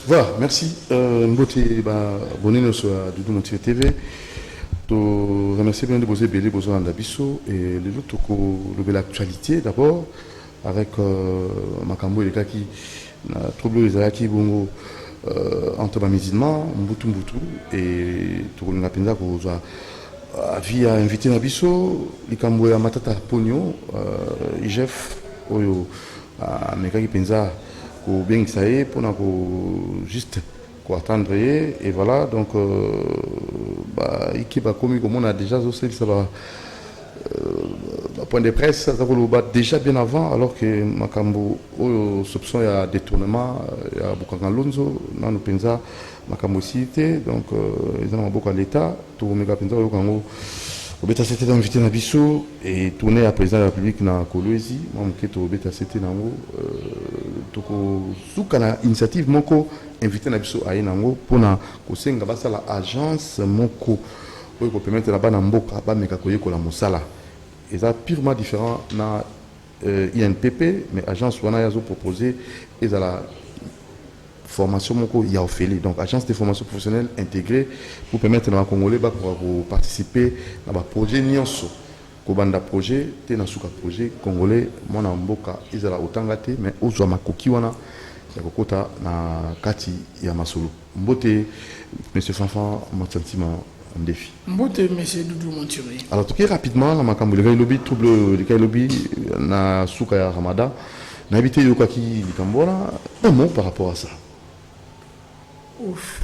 Voilà, merci. Mbote, bonne sur Doudou Motivé TV. To remercier bien de poser Bélé, besoin d'Abisso et les autres pour l'actualité d'abord avec Makambo et les gars qui troublent les Ayaki Bongo entre les musulmans, Mbutu et tout le monde a pensé que via invité Nabisso, les Kambo et Matata Pogno, IGF, Oyo, mais qui pensent que bien ça y est pour juste attendre et voilà donc équipe a commis comme on a déjà aussi ça va point de presse ça va déjà bien avant alors que Makambo soupçon il y a détournement il y a beaucoup Alonso non nous pensa Makambo cité donc ils ont beaucoup à l'état tout méga pensa au Congo Beta c'était invité na biso et tourner à président de la République na Kolwezi moi que to beta c'était nango toko suka na initiative moko invité na biso aye nango pona kosenga basala agence moko pour permettre là-bas na mboka ba meka koyeko la mosala et ça purement différent na INPP mais agence wana yazo proposer et la formation moko ya ofeli donc agence de formation professionnelle intégrée pour permettre aux Congolais pour participer à un projet nyonso ko banda projet te na suka projet congolais mona mboka izala otangate mais ozwa makoki wana ya kokota na kati ya masolo mbote monsieur Fanfan mon sentiment en défi mbote monsieur Doudou Monturi alors tout rapidement la makambo le lobby trouble le lobby na suka ya Ramada na habité yokaki likambola un mot par rapport à ça. Ouf.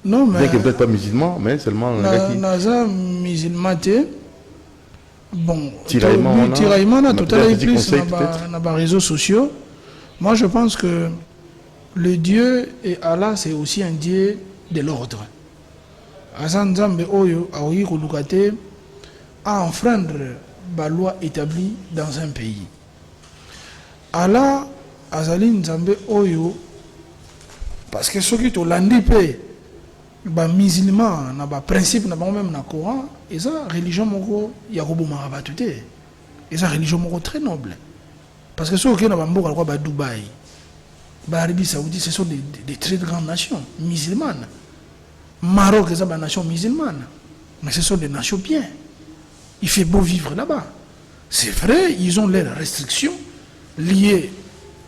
Non, mais. Peut-être pas musulman, mais seulement. Naza musulman, bon. Tiraillement, na total plus dans les réseaux sociaux. Moi, je pense que le Dieu et Allah, c'est aussi un Dieu de l'ordre. Azan Zambe Oyo, Aoui Kolukate, à enfreindre la loi établie dans un pays. Allah, Azalin Zambe Oyo, parce que ceux qui ont l'andipé, les musulmans, les principes, même le Coran, et ça, la religion, il y a une religion très noble. Parce que ceux qui ont Dubaï, l'Arabie Saoudite, ce sont des très grandes nations musulmanes. Maroc, c'est une nation musulmane. Mais ce sont des nations bien. Il fait beau vivre là-bas. C'est vrai, ils ont leurs restrictions liées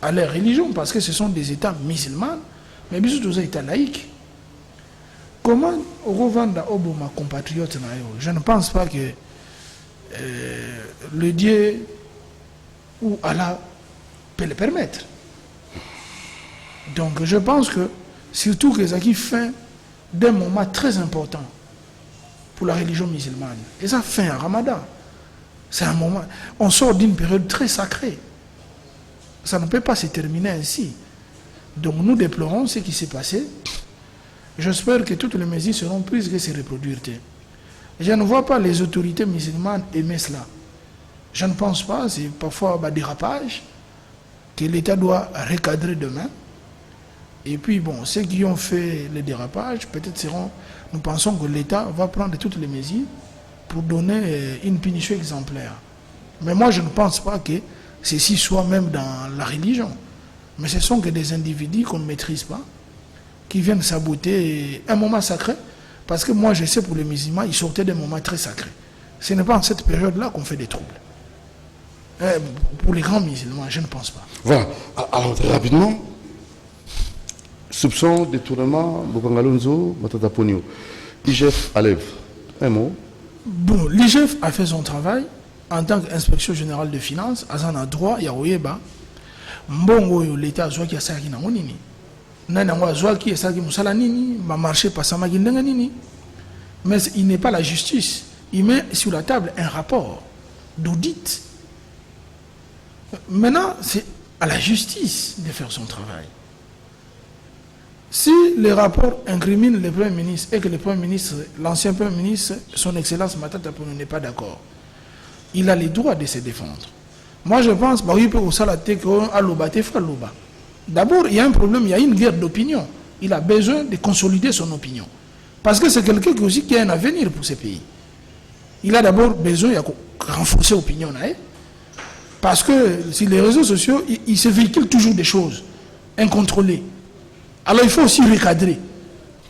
à leur religion, parce que ce sont des États musulmans. Mais bien sûr, les États laïcs. Comment revendre aux compatriotes? Je ne pense pas que le Dieu ou Allah peut le permettre. Donc je pense que, surtout que ça qui fait d'un moment très important pour la religion musulmane. Et ça fait un ramadan. C'est un moment. On sort d'une période très sacrée. Ça ne peut pas se terminer ainsi. Donc nous déplorons ce qui s'est passé. J'espère que toutes les mesures seront prises que se reproduire. Je ne vois pas les autorités musulmanes aimer cela. Je ne pense pas, c'est parfois un dérapage que l'État doit recadrer demain. Et puis bon, ceux qui ont fait le dérapage, peut-être seront... Nous pensons que l'État va prendre toutes les mesures pour donner une punition exemplaire. Mais moi, je ne pense pas que ceci soit même dans la religion. Mais ce sont que des individus qu'on ne maîtrise pas, qui viennent saboter un moment sacré. Parce que moi, je sais pour les musulmans, ils sortaient d'un moment très sacré. Ce n'est pas en cette période-là qu'on fait des troubles. Pour les grands musulmans, je ne pense pas. Voilà. Alors, très rapidement, soupçon, détournement, Bokangalonzo, Matata Ponyo. IGF à l'œuvre. Un mot. Bon, l'IGF a fait son travail en tant qu'Inspection générale de finances. Azan a droit, il y a Oyeba. Mbongo l'État a qui a ça qui n'a nini. Nana a qui a ça qui musala nini, ma marché pas ça nini. Mais il n'est pas la justice. Il met sur la table un rapport d'audit. Maintenant, c'est à la justice de faire son travail. Si le rapport incrimine le Premier ministre et que le Premier ministre, l'ancien Premier ministre, son Excellence Matata Ponyo n'est pas d'accord, il a le droit de se défendre. Moi, je pense d'abord, il y a un problème, il y a une guerre d'opinion. Il a besoin de consolider son opinion. Parce que c'est quelqu'un qui a un avenir pour ce pays. Il a d'abord besoin de renforcer l'opinion. Parce que sur les réseaux sociaux, il se véhicule toujours des choses incontrôlées. Alors il faut aussi recadrer.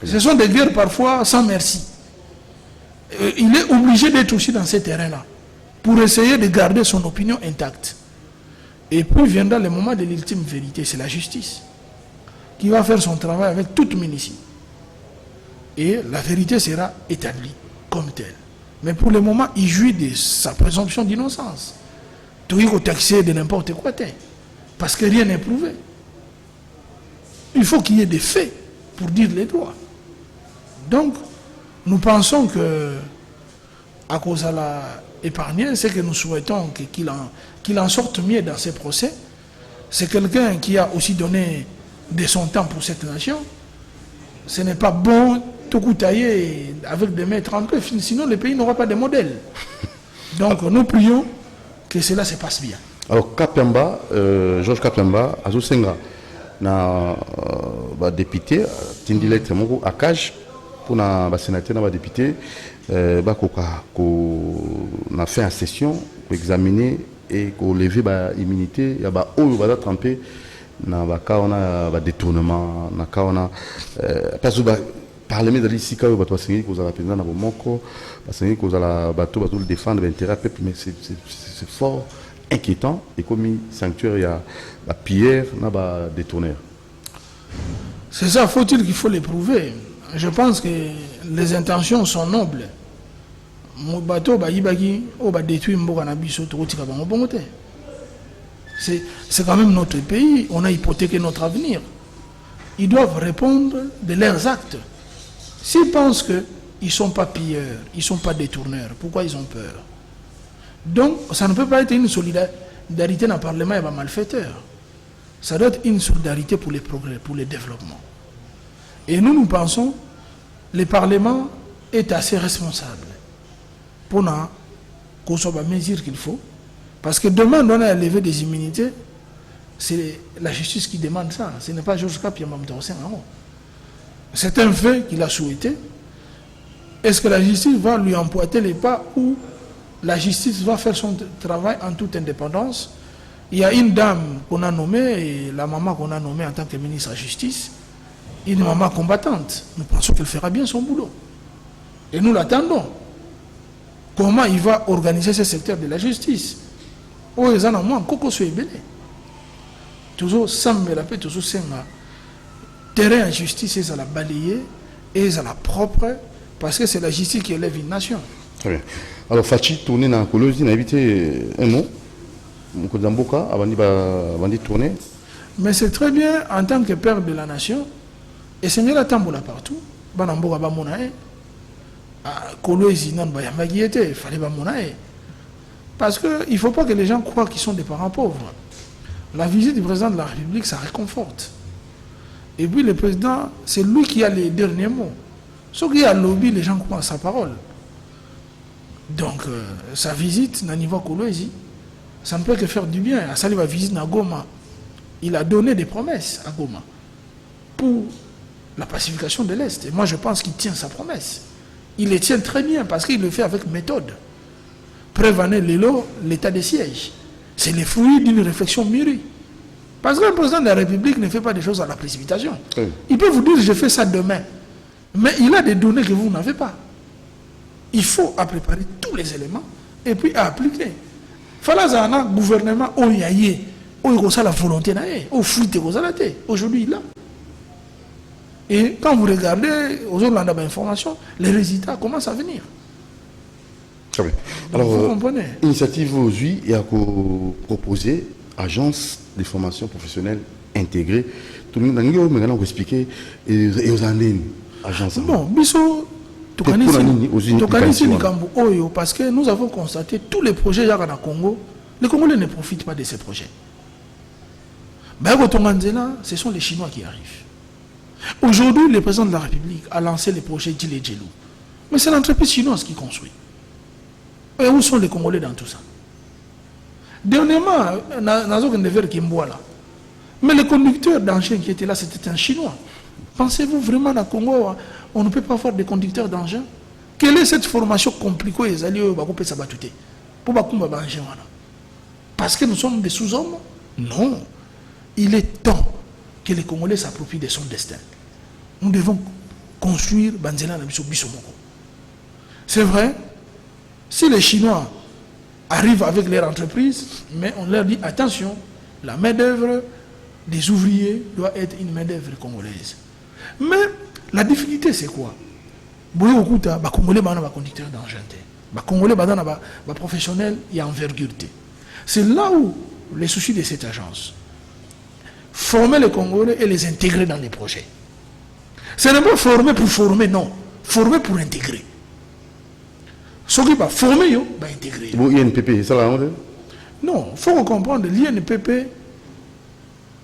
Ce sont des guerres parfois sans merci. Il est obligé d'être aussi dans ces terrains-là pour essayer de garder son opinion intacte. Et puis viendra le moment de l'ultime vérité, c'est la justice qui va faire son travail avec toute minutie. Et la vérité sera établie comme telle. Mais pour le moment, il jouit de sa présomption d'innocence. Tout est taxé de n'importe quoi, parce que rien n'est prouvé. Il faut qu'il y ait des faits pour dire les droits. Donc, nous pensons que, à cause de l'épargné, c'est que nous souhaitons qu'il en sorte mieux dans ces procès. C'est quelqu'un qui a aussi donné de son temps pour cette nation. Ce n'est pas bon tout coup taillé avec des mains trempées, sinon le pays n'aura pas de modèle. Donc nous prions que cela se passe bien. Alors Kapiamba, Georges Kapiamba, Azusenga, na député, tindi lettre moko à cage pour na sénateur na député, na fait en session pour examiner et pour lever l'immunité, il y a oyo ba trempé na ba kaona ba détournement na kaona parlement de l'ici quand bato basengi kozala président na bomoko basengi kozala bato le défendre l'intérêt peuple, mais c'est fort inquiétant et comme sanctuaire il y a la pierre na ba détourneur. C'est ça, faut-il qu'il faut l'éprouver. Je pense que les intentions sont nobles. Mon bateau ba yibagi o ba détruire mboka na biso to tika bango bongo te. C'est quand même notre pays, on a hypothéqué notre avenir. Ils doivent répondre de leurs actes. S'ils pensent qu'ils ne sont pas pilleurs, ils ne sont pas détourneurs, pourquoi ils ont peur? Donc, ça ne peut pas être une solidarité dans le Parlement et les malfaiteurs. Ça doit être une solidarité pour les progrès, pour le développement. Et nous pensons que le Parlement est assez responsable pour qu'on soit à mesure qu'il faut. Parce que demain, on a levé des immunités, c'est la justice qui demande ça. Ce n'est pas Georges Kapiamba. C'est un fait qu'il a souhaité. Est-ce que la justice va lui emboîter les pas ou la justice va faire son travail en toute indépendance? Il y a une dame qu'on a nommée, et la maman qu'on a nommée en tant que ministre de la Justice, une maman combattante. Nous pensons qu'elle fera bien son boulot. Et nous l'attendons. Comment il va organiser ce secteur de la justice? Oh, ils en ont moins, Coco soit belé. Toujours sans me rappeler, toujours c'est un terrain en justice, ils la balayer et ils la propre, parce que c'est la justice qui élève une nation. Très bien. Alors, Fachi, tourner dans la Colosie, on a évité un mot. Moukozamboka, avant de tourner. Mais c'est très bien, en tant que père de la nation, et Seigneur la tamboula partout, Banamboka Bamonae, Colosie, non, Bayamagiete, il fallait Bamonae. Parce qu'il ne faut pas que les gens croient qu'ils sont des parents pauvres. La visite du président de la République, ça réconforte. Et puis le président, c'est lui qui a les derniers mots. Sauf qu'il y a lobby, les gens croient à sa parole. Donc, sa visite, dans le niveau Colosie, ça ne peut que faire du bien. À ça, il va visiter à Goma. Il a donné des promesses à Goma pour la pacification de l'Est. Et moi, je pense qu'il tient sa promesse. Il les tient très bien parce qu'il le fait avec méthode. Prévenir l'état de siège. C'est le fruit d'une réflexion mûrie. Parce que le président de la République ne fait pas des choses à la précipitation. Oui. Il peut vous dire, je fais ça demain. Mais il a des données que vous n'avez pas. Il faut préparer tous les éléments et puis à appliquer. Il faut un gouvernement où il y a la volonté, aujourd'hui il a. Et quand vous regardez, aujourd'hui on a d'informations, les résultats commencent à venir. Très bien. Alors, initiative aujourd'hui, il y a proposé agence de formation professionnelle intégrée. Tout le monde maintenant expliquer et aux années agence. Bon, biso parce que nous avons constaté tous les projets dans le Congo, les Congolais ne profitent pas de ces projets. Ce sont les Chinois qui arrivent. Aujourd'hui, le président de la République a lancé le projet Djilé Djelou. Mais c'est l'entreprise chinoise qui construit. Et où sont les Congolais dans tout ça? Dernièrement, mais le conducteur d'engin qui était là, c'était un Chinois. Pensez-vous vraiment dans le Congo, on ne peut pas avoir des conducteurs d'engin? Quelle est cette formation compliquée? Parce que nous sommes des sous-hommes? Non. Il est temps que que les Congolais s'approprient de son destin. Nous devons construire Banzela na biso biso moko. C'est vrai, si les Chinois arrivent avec leur entreprise, mais on leur dit attention, la main-d'œuvre des ouvriers doit être une main-d'œuvre congolaise. Mais la difficulté, c'est quoi? Les Congolais sont conducteurs d'engin. Les Congolais sont professionnels et envergure. C'est là où les soucis de cette agence. Former les Congolais et les intégrer dans les projets. Ce n'est pas former pour former, non. Former pour intégrer. Ce qui va former, va intégrer. L'INPP, c'est ça là? Non, il faut comprendre, l'INPP,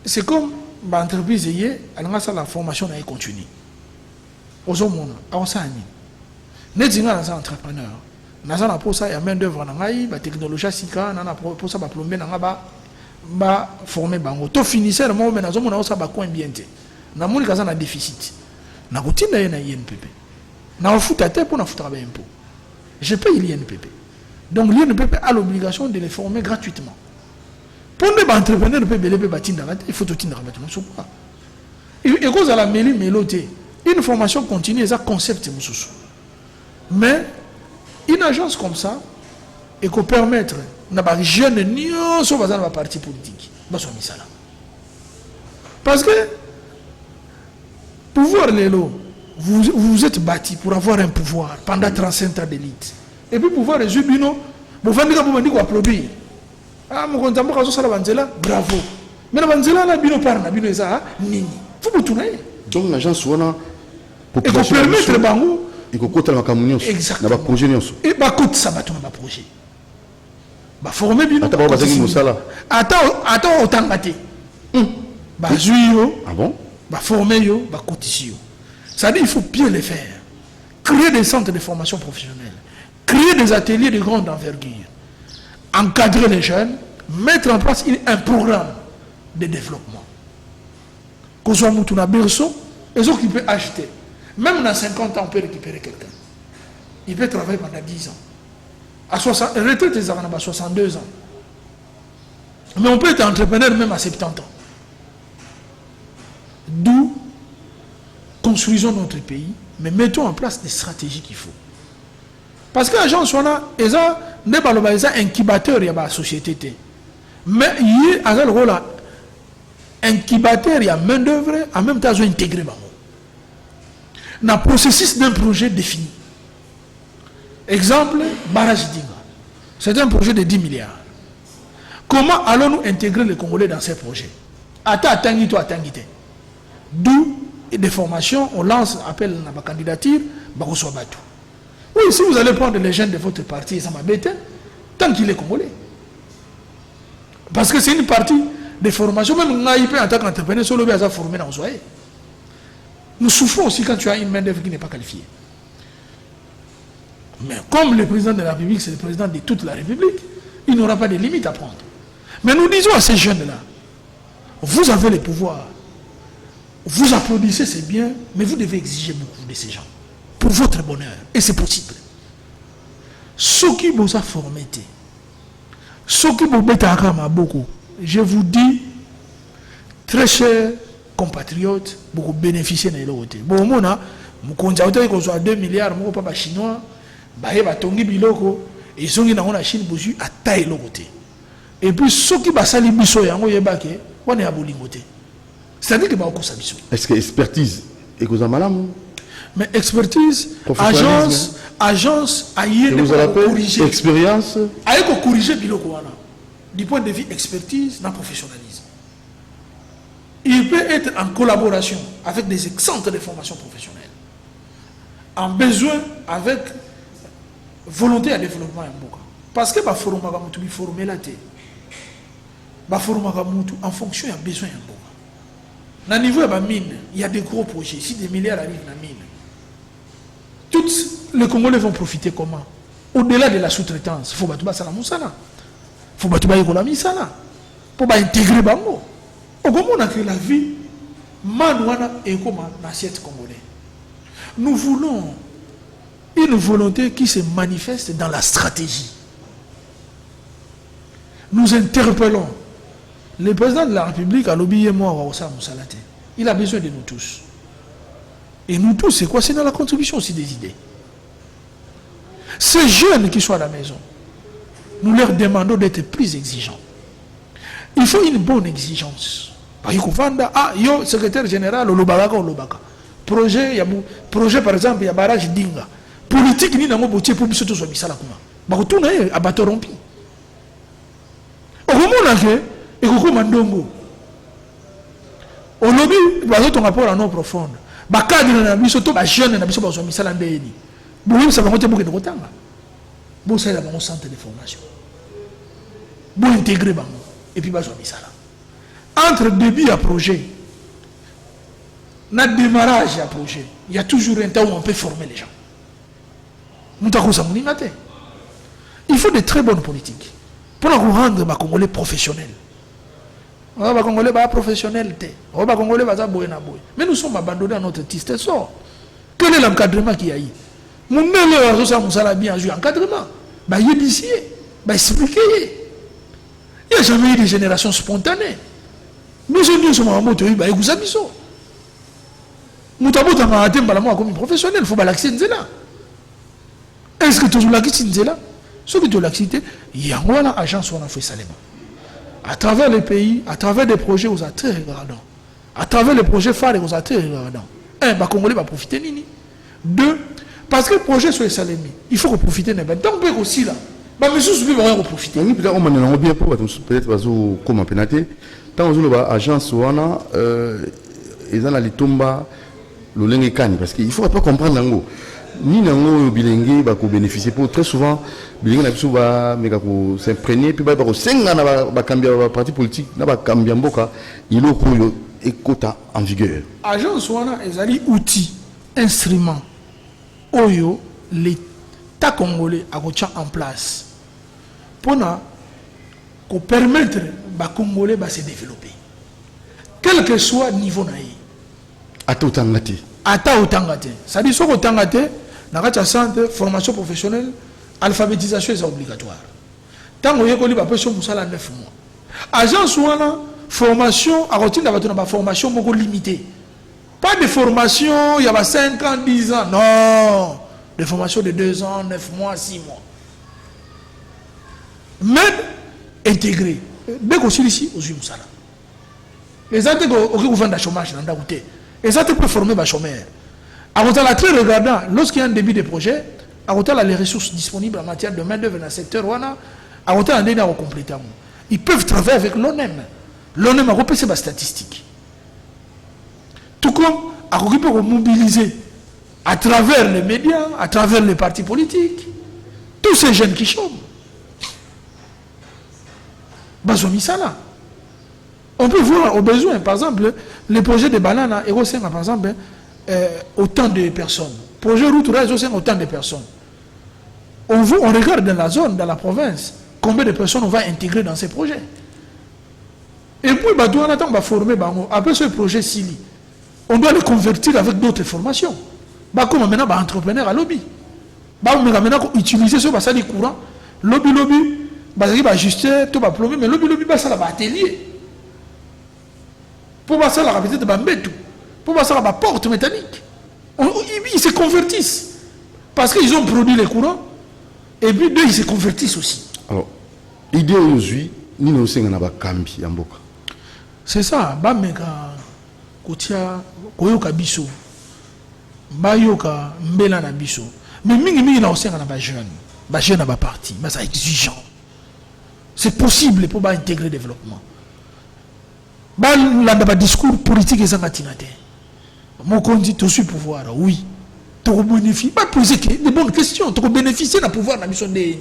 c'est comme l'entreprise, elle a la formation continue. Aux hommes, on s'en est. Nous sommes des entrepreneurs. Nous avons pour ça, il y a main d'œuvre, la technologie, pour ça, plomber, former. Tout finisseur, nous avons ça, bien. Nous avons un déficit. Nous avons un INPP. Nous avons foutu à terre pour nous foutre à impôt. Je paye l'INPP. Donc l'INPP a l'obligation de les former gratuitement. Pour les entrepreneurs, il faut tout le et cause à la méloté, une formation continue, c'est un concept. Mais une agence comme ça, et qu'on permettre à les jeunes sur la partie politique. Parce que pouvoir les lots, vous vous êtes bâti pour avoir un pouvoir pendant 35 ans d'élite. Et puis pouvoir les ubino, vous venez vous dire applaudir. Ah, mon compte, bravo. Mais la banzela, la bino parle, bino eza, nini. Faut vous tourner. Donc l'agence ouana et qu'on permettre bango. Et qu'on compte la camunion. Exactement. Na ba projet nyonso. Et ba compte ça ba tourner ba projet. Ba former bino. Ata ba bazaki mosala. Attends autant baté. Ba zuyo. Ah bon? Ba former yo, ba cotisio. Ça dit il faut bien les faire. Créer des centres de formation professionnelle. Créer des ateliers de grande envergure. Encadrer les jeunes, mettre en place un programme de développement. Qu'on soit Moutouna Berso, et ceux qui peuvent acheter. Même dans 50 ans, on peut récupérer quelqu'un. Il peut travailler pendant 10 ans. À 60, retraite, ils ont 62 ans. Mais on peut être entrepreneur même à 70 ans. D'où construisons notre pays, mais mettons en place des stratégies qu'il faut. Parce que les gens sont là, ils ont des incubateurs de la société. Mais il y a un rôle incubateur, il y a main d'œuvre, en même temps, ils ont intégré. Dans le processus d'un projet défini. Exemple, Barrage Dinga. C'est un projet de 10 milliards. Comment allons-nous intégrer les Congolais dans ces projets? D'où des formations, on lance appel à la candidature, oui, si vous allez prendre les jeunes de votre parti, ça m'embête, tant qu'il est Congolais. Parce que c'est une partie des formations, même en tant qu'entrepreneur, sur le bien formé dans Zoé. Nous souffrons aussi quand tu as une main-d'œuvre qui n'est pas qualifiée. Mais comme le président de la République, c'est le président de toute la République, il n'aura pas de limite à prendre. Mais nous disons à ces jeunes-là, vous avez le pouvoir, vous applaudissez, c'est bien, mais vous devez exiger beaucoup de ces gens, pour votre bonheur, et c'est possible. Ceux qui vous ont formé, ceux qui vous mettent à beaucoup, je vous dis, très chers compatriotes, beaucoup bénéficier de l'autre. Bon, moi, je compte qu'on soit 2 milliards, moi, pas chinois, bah, tongi biloko, et ils sont dans la Chine, bosu, à taille l'autre. Et puis, ceux qui basent les biso, yango yebake, on est à bolingoté. C'est-à-dire que bah, on s'habille. Est-ce que expertise est que vous avez mal? Mais expertise, agence, aïe, vous allez corriger. Expérience. Aïe, corriger biloko wana. Du point de vue expertise, non professionnalisme. Il peut être en collaboration avec des centres de formation professionnelle. En besoin avec volonté à développement. Parce que forum formé la tête. En fonction de besoin. Dans le niveau de la mine, il y a des gros projets. Si des milliards arrivent dans la mine, tous les Congolais vont profiter comment? Au-delà de la sous-traitance, il faut battre ça la moussana. Il faut battre la misana. Pour intégrer Bango. Au moment où on a créé la vie, Manouana et comme l'assiette congolais. Nous voulons une volonté qui se manifeste dans la stratégie. Nous interpellons le président de la République à l'obéir moi au Moussalate. il a besoin de nous tous. Et nous tous, c'est quoi? C'est dans la contribution aussi des idées. Ces jeunes qui sont à la maison, nous leur demandons d'être plus exigeants. Il faut une bonne exigence. Yo, secrétaire général, Olobaka. Projet, par exemple, il y a barrage Dinga. Politique, ni n'a pas pour biso soit bisala kuma. Bakoto na e abato rompi. Okomona ke ekoko mandongo. Olobi bazo ton rapport à non profonde. Bakadre na biso to ba jeune na biso ba so misala ndeni. Boyim sa bango te boke ndokotanga. Bo ça la bango centre de formation. Bo intégrer bango et puis ba so misala. Entre début à projet, na démarrage à projet, il y a toujours un temps où on peut former les gens. Il faut de très bonnes politiques pour nous rendre les Congolais professionnels. Les Congolais sont professionnels. Les Congolais sont boyés. Mais nous sommes abandonnés à notre triste sort. Quel est l'encadrement qu'il y a eu? Mon meilleur bien joué encadrement. Il y a d'ici, il expliquer. Il n'y a jamais eu de génération spontanée. Nous sommes en mode, il y a des gens. Nous sommes comme professionnels, il faut l'accès là. Est-ce que tu as l'acquitté là? Ce que tu as l'acquitté, il y a une agence où on a fait Salema. À travers les pays, à travers des projets, vous êtes très regardants. À travers les projets phares, vous êtes très regardants. Un, les Congolais vont profiter. Deux, parce que le projet soit Salemi, il faut profiter. Donc, on peut aussi là. Mais monsieur, je vais profiter. Peut-être qu'on m'a bien pour peut-être comme un pénalité. Tant que l'agence où on a, ils ont les tombas, le lengue parce qu'il ne faut pas comprendre l'ango. Ni nango bilingue ba ko bénéficier pour très souvent bilingue na biso ba meka ko s'imprégner puis ba ko senga na ba kambia ba parti politique na ba kambia mboka ilo ko yo ekota en vigueur. Agence wana ezali outil instrument oyo l'état congolais a kotia en place pour na ko permettre ba congolais ba se développer quel que soit niveau na yi ata utangate ça dit soko tangate na kati centre formation professionnelle alphabétisation est obligatoire tant que yekoli ba peso musala 9 mois agence wana formation a rotina ba tona formation moko limitée pas de formation il y a 5 ans 10 ans non de formation de 2 ans 9 mois 6 mois même intégré dès qu'on ici aux musala les autres qui vont dans chômage dans d'aouté et ça te peut former les chômeurs. À très regardant, lorsqu'il y a un début de projet, à les ressources disponibles en matière de main-d'œuvre dans le secteur, ils peuvent travailler avec l'ONEM. L'ONEM a repéré ses statistiques. Tout comme à mobiliser à travers les médias, à travers les partis politiques, tous ces jeunes qui chôment. On peut voir au besoin, par exemple, les projets de bananes, par exemple, autant de personnes. Projet route, autant de personnes. On regarde dans la zone, dans la province, combien de personnes on va intégrer dans ces projets. Et puis, on va former, après ce projet Sili, on doit les convertir avec d'autres formations. Comme maintenant, entrepreneur à lobby. Maintenant, utiliser ce bassin courant, lobby, va ajuster, tout va plomber, mais lobby, ça va atelier. Pour passer la rapidité de Bambetou, pour passer la porte métallique. Ils se convertissent. Parce qu'ils ont produit les courants, et puis deux, ils se convertissent aussi. Alors, l'idée aujourd'hui, nous nous sommes en Kambi, en Boka. C'est ça. Bameka, Kotia, Koyoka Biso, Bayoka, Mbela na Biso. Mais mingi na aussi en jeune, na parti, mais c'est exigeant. C'est possible pour intégrer le développement. Le discours politique est matinate. Mon conduit tout sur pouvoir, oui. Tu bénéficies, pas poser des bonnes questions. Tu bénéficier du pouvoir de la mission de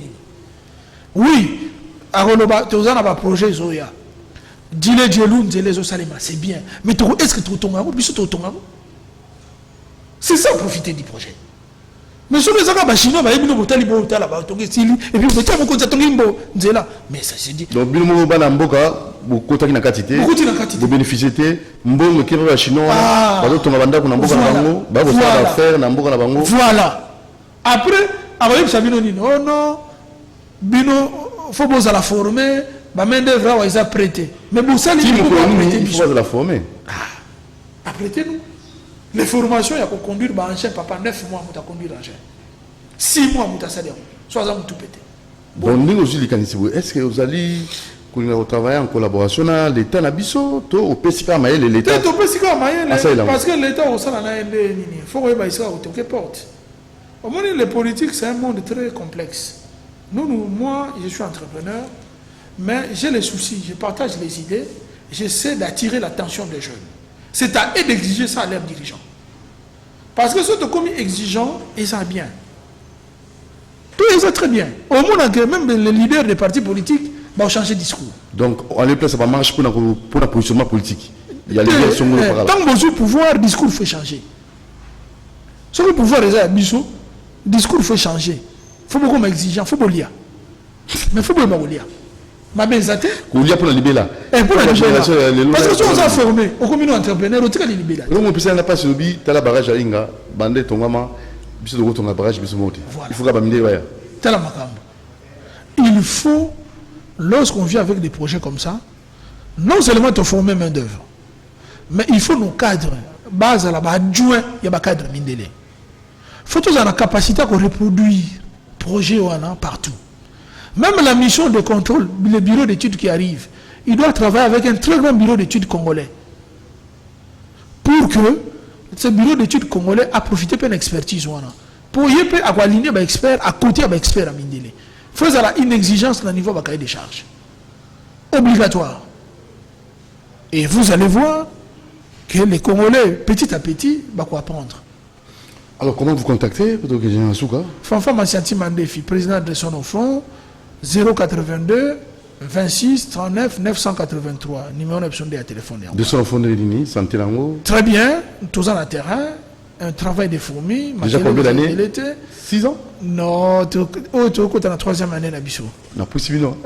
oui. Tu as un projet Zoya. Dis-le Djeloun, dis-le Salima, c'est bien. Mais est-ce que tu as ton c'est ça profiter du projet. Mais si les Arabes chinois, ils vont voter les et puis mais ça c'est dit. Donc, bien mon banamboka, beaucoup de quantité, vous bénéficiez de bon qui va chinois, par exemple, on va vendre voilà. Après, avec Sabino dit oh non, Bino, faut pas la former, ma main d'œuvre va être prêtée. Mais pour ça, il faut la former. Ah, interprétez-nous. Les formations, il y a qu'on conduire un chien, papa, 9 mois, on conduire un chien. 6 mois, on a salaire. Soit on tout pété. Bon, est-ce que vous allez travailler en collaboration avec l'État Nabiso, au PCK Maël et l'État? Au PCK Maël, parce que l'État au sein il faut que les porte. Au moins, les politiques, c'est un monde très complexe. Moi, je suis entrepreneur, mais j'ai les soucis, je partage les idées, j'essaie d'attirer l'attention des jeunes. C'est à eux d'exiger ça à leurs dirigeants. Parce que ceux qui sont exigeants, ils savent bien. Tout est très bien. Au moins, même les leaders des partis politiques vont changer de discours. Donc, on les place, ça va marcher pour la positionnement politique. Il y a les versions par là. Tant que vous pouvoir, le discours fait changer. Si le pouvoir est à Bissot, le discours fait changer. Il faut beaucoup d'exigeants, il faut beaucoup lire. Mais il faut beaucoup lire. Ma benzate. Pour lire pour la libéla. Pour la libéla. Parce que si on s'est formé, au commun entrepreneur, on tire la libéla. On peut n'a pas subi, tu as la barrage à Inga, bandé ton gamin, bisou de ton barrage, bisou monté. Il faut que il faut, lorsqu'on vient avec des projets comme ça, non seulement te former main d'œuvre, mais il faut nos cadres, base à la base, adjoint, il y a des cadres mindélé. Il faut tous avoir la capacité à reproduire projets partout. Même la mission de contrôle, le bureau d'études qui arrive, il doit travailler avec un très grand bureau d'études congolais. Pour que ce bureau d'études congolais a profité de l'expertise. Pour y aligner des experts à côté des experts à Mindélé. Il faut une exigence au niveau du cahier des charges. Obligatoire. Et vous allez voir que les Congolais, petit à petit, vont apprendre. Alors, comment vous contactez Fanfa Massianti Mandefi, président de son enfant, 082 26 39 983. Numéro de téléphone. De son enfant de l'Ini, santé lango. Très bien, tous en terrain, un travail de fourmi. Déjà combien d'années? 6 ans? Non, tu es dans la 3e année d'Abisso. Non, possible non.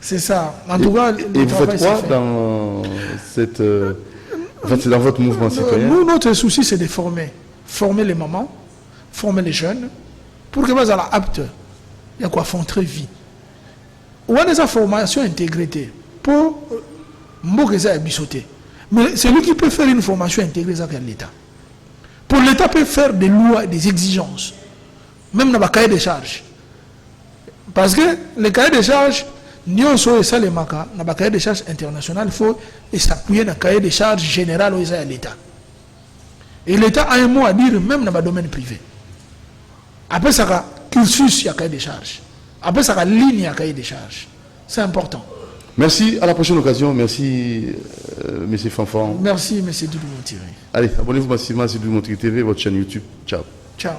C'est ça. En tout cas, et vous faites quoi dans cette... c'est dans votre mouvement citoyen? Nous, notre souci, c'est de former. Former les mamans, former les jeunes, pour que vous soyez aptes. Il y a quoi faire très vite. Ou a des formations intégrées pour m'occuper à bissoter. Mais c'est lui qui peut faire une formation intégrée avec l'État. Pour l'État peut faire des lois, des exigences, même dans le cahier de charges. Parce que le cahier de charges, nous sommes ça les maca, dans le cahier de charges international, il faut s'appuyer dans le cahier de charges général où il y a l'État. Et l'État a un mot à dire même dans le domaine privé. Après ça, cursus, il y a cahier de charges. Après ça, ligne, il y a cahier de charges. C'est important. Merci, à la prochaine occasion. Merci, M. Fanfan. Merci, M. Doudou Montiré. Allez, abonnez-vous massivement à Doudou Montiré TV, votre chaîne YouTube. Ciao. Ciao.